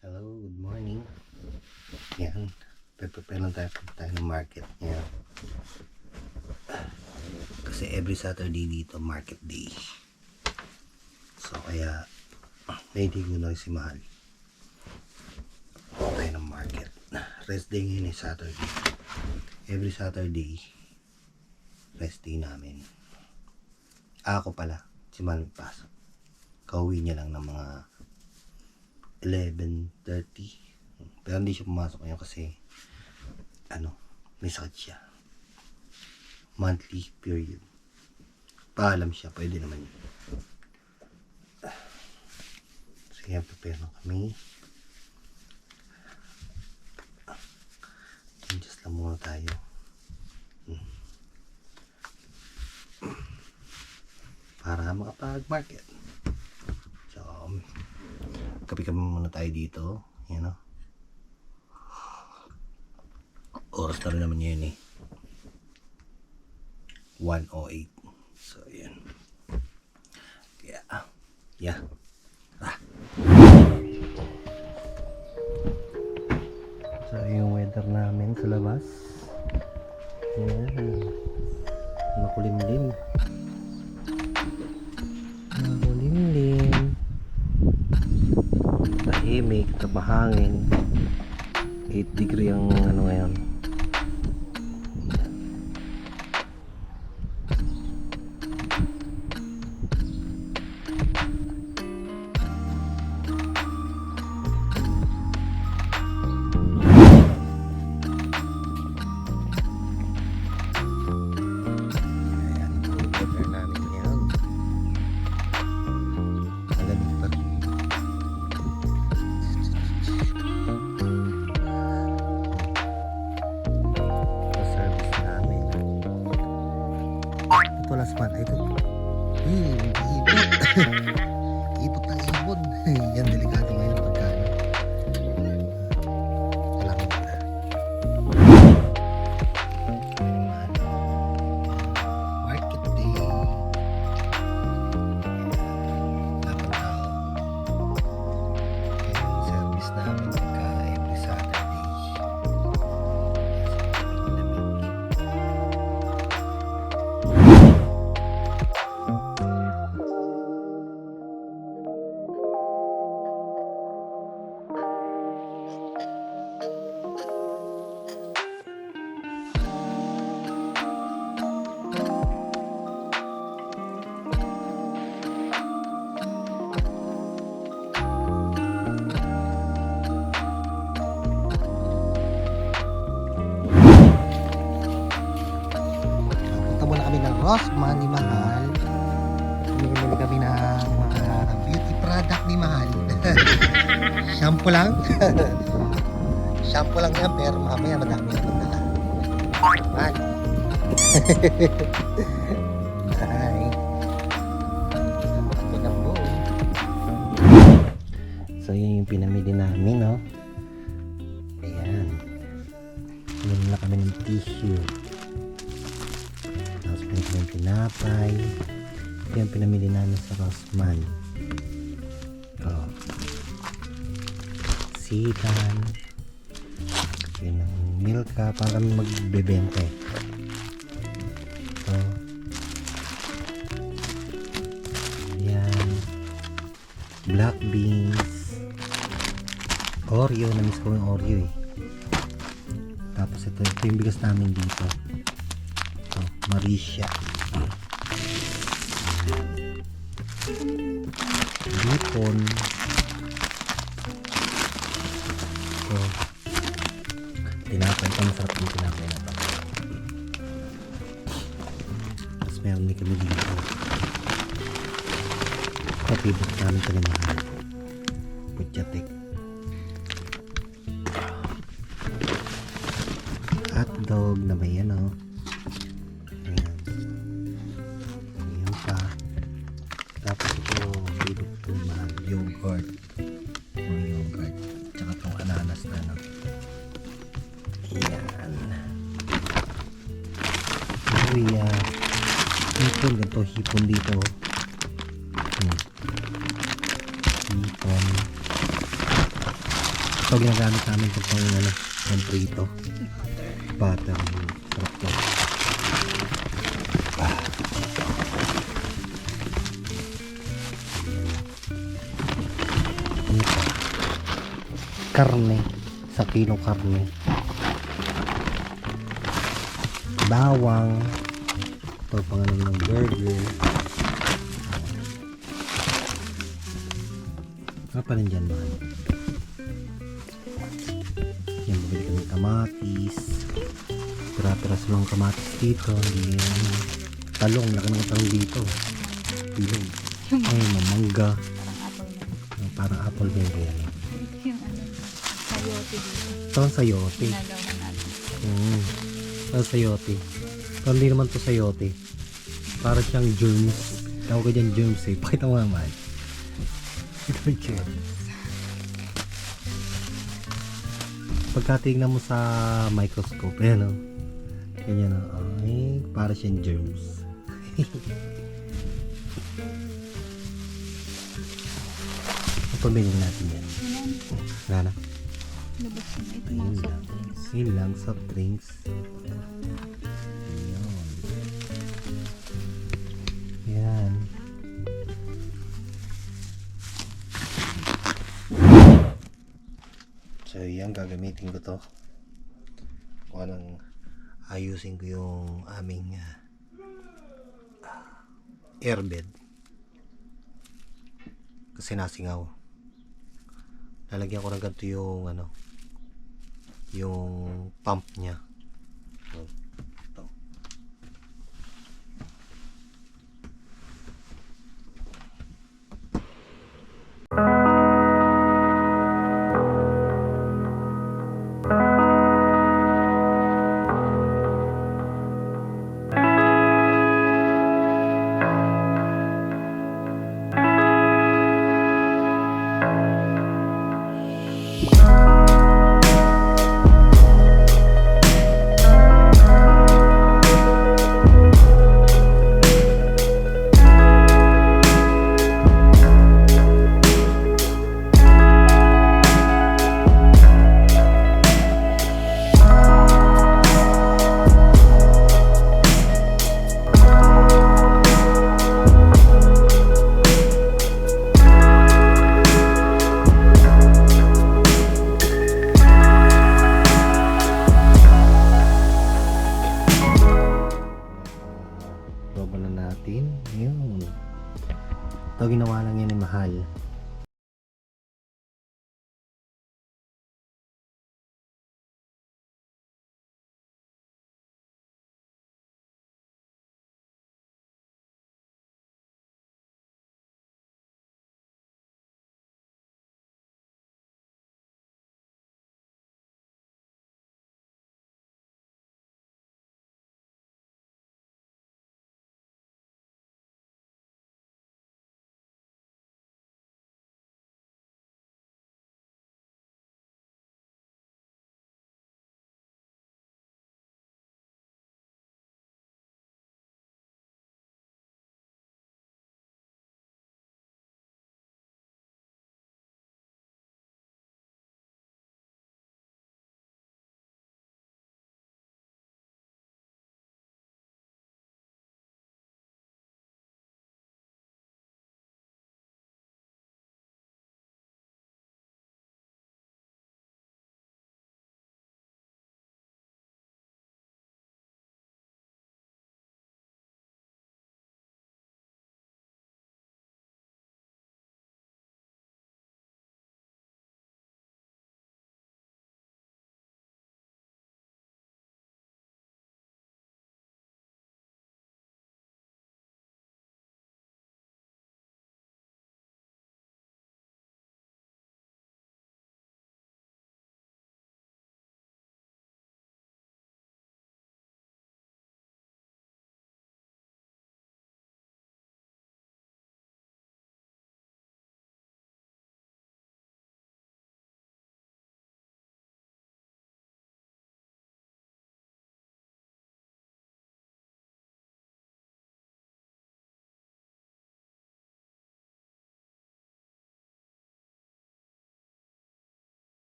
Hello, good morning. Yan, prepare lang tayo ng market. Yan. Kasi every Saturday dito, market day. So, kaya, ready ko na rin si Mahal. Tayo ng market. Rest day ngayon ay Saturday. Every Saturday, rest day namin. Ako pala, si Mahal pasok. Kauwi niya lang ng mga 11:30. Pero hindi siya pumasok ngayon kasi may sakit siya. Monthly period. Paalam siya, pwede naman yun. Sige, prepare na kami. Just lang muna tayo. Para makapag-market. So, kapi-kapi muna tayo dito. Yan o. Oras na rin naman yun 1:08. So, yan. Yeah. So, yung weather namin sa labas. Yan. Makulimlim. Tahimik, tabahangin. 8 degree ang ngayon. Last month ito. Ipot ng ibon. Yan, delikado ngayon pagkain. Kailangan pala. Market day. Dapat tao. Yung service namin pagka every Saturday. Rossmann ni Mahal. Bumili kami ng mga beauty product ni Mahal. Shampoo lang. Shampoo lang yan, pero mamaya madami na magdala. Mahal. Hi. Pinambo. So yun yung pinamili namin, no? Ayan. Bumili na kami ng tissue. Tapos pinamili ng pinapay. Ito yung pinamili namin sa Rossmann. Sitan. Yun ang Milka para kami magbebente. Ito. Ayan. Black beans. Oreo. Namiss ko yung Oreo eh. Tapos ito yung bigas namin dito. Marisha. Lipon. So, tinapay ito. Masarap yung tinapay na ito. Tapos meron din kami dito. Kapibot namin ito ni Mahal. Putyatik. Hotdog na may ano. Tapos ito yogurt tsaka itong ananas na yan hipon, ganito hipon dito hipon Ito ginagamit namin ito pang ano, pang prito. Butter. Sarap to. Ito. Karne. Sa kilong karne. Bawang. Ito pang ano ng burger. Ano pa rin dyan ba? Yan, bumili kami kamatis. Pira-piras lang kamatis dito. Hindi yan. Talong, laki ng talong dito. Pilog. Ay, mamangga. Parang apple Parang apple na. din yan. Yung ano, sayote dito. Ito ang sayote. Ginagawa natin. Ito ang sayote. Pero hindi naman ito sayote. Parang siyang germs. Tawag ka dyan germs eh. Pakita mo naman. Ito yung germs. Pagkatingnan mo sa microscope, ayan o. Ganyan o. Ay, para siyang germs. Pamilin natin yan. Wala na. Labas na ito Ayun mga lang. soft drinks. Yun lang, soft drinks. Ayan. Yan. So, yan. Gagamitin ko to. Kung anong ayusin ko yung aming airbed. Kasi nasingaw. Lalagyan ko ng ganito yung ano, yung pump niya. So, ito.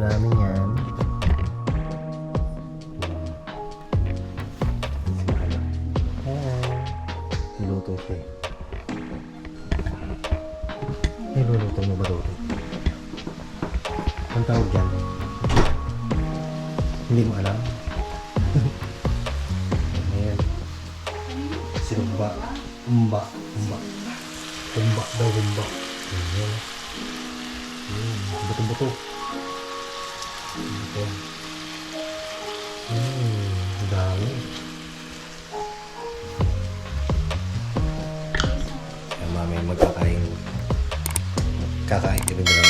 namin yan. Niluto siya eh. Niluluto mo ba Dory? Ang tawag dyan? Hindi mo alam? Ayan. Sinumba. Umba. Umba. Umba daw, umba. Ayan. Buto-buto. Buto. Ang dami. Kaya mamaya magkakain. Kakain kami na lang